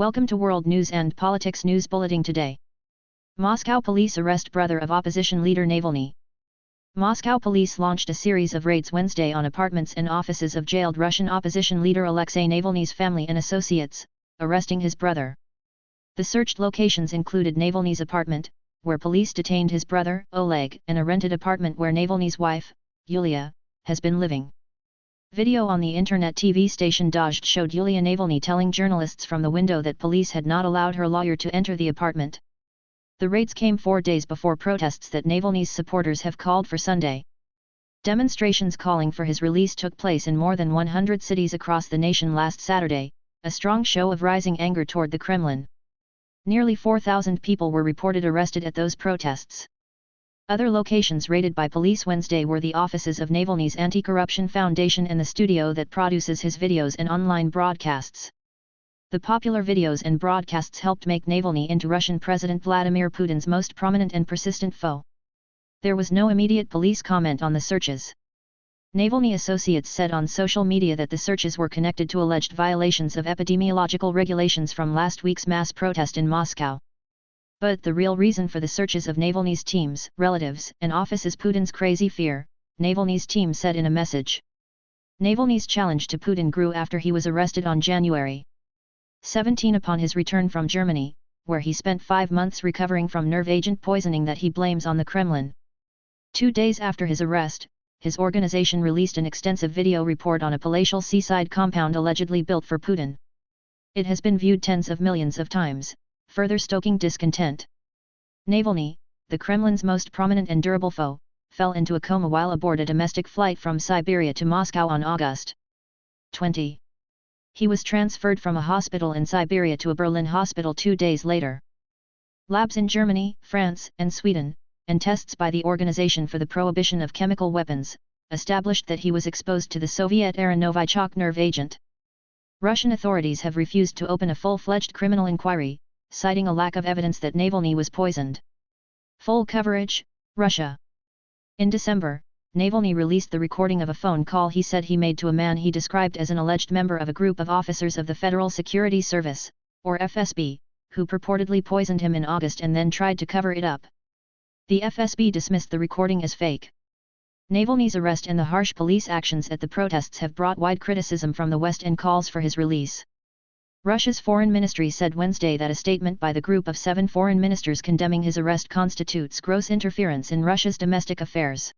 Welcome to World News and Politics News Bulletin today. Moscow police arrest brother of opposition leader Navalny. Moscow police launched a series of raids Wednesday on apartments and offices of jailed Russian opposition leader Alexei Navalny's family and associates, arresting his brother. The searched locations included Navalny's apartment, where police detained his brother, Oleg, and a rented apartment where Navalny's wife, Yulia, has been living. Video on the internet TV station Dozhd showed Yulia Navalny telling journalists from the window that police had not allowed her lawyer to enter the apartment. The raids came 4 days before protests that Navalny's supporters have called for Sunday. Demonstrations calling for his release took place in more than 100 cities across the nation last Saturday, a strong show of rising anger toward the Kremlin. Nearly 4,000 people were reported arrested at those protests. Other locations raided by police Wednesday were the offices of Navalny's Anti-Corruption Foundation and the studio that produces his videos and online broadcasts. The popular videos and broadcasts helped make Navalny into Russian President Vladimir Putin's most prominent and persistent foe. There was no immediate police comment on the searches. Navalny associates said on social media that the searches were connected to alleged violations of epidemiological regulations from last week's mass protest in Moscow. But the real reason for the searches of Navalny's teams, relatives, and office is Putin's crazy fear, Navalny's team said in a message. Navalny's challenge to Putin grew after he was arrested on January 17 upon his return from Germany, where he spent 5 months recovering from nerve agent poisoning that he blames on the Kremlin. 2 days after his arrest, his organization released an extensive video report on a palatial seaside compound allegedly built for Putin. It has been viewed tens of millions of times, further stoking discontent. Navalny, the Kremlin's most prominent and durable foe, fell into a coma while aboard a domestic flight from Siberia to Moscow on August 20. He was transferred from a hospital in Siberia to a Berlin hospital 2 days later. Labs in Germany, France, and Sweden, and tests by the Organization for the Prohibition of Chemical Weapons, established that he was exposed to the Soviet-era Novichok nerve agent. Russian authorities have refused to open a full-fledged criminal inquiry, citing a lack of evidence that Navalny was poisoned. Full coverage, Russia. In December, Navalny released the recording of a phone call he said he made to a man he described as an alleged member of a group of officers of the Federal Security Service, or FSB, who purportedly poisoned him in August and then tried to cover it up. The FSB dismissed the recording as fake. Navalny's arrest and the harsh police actions at the protests have brought wide criticism from the West and calls for his release. Russia's foreign ministry said Wednesday that a statement by the group of 7 foreign ministers condemning his arrest constitutes gross interference in Russia's domestic affairs.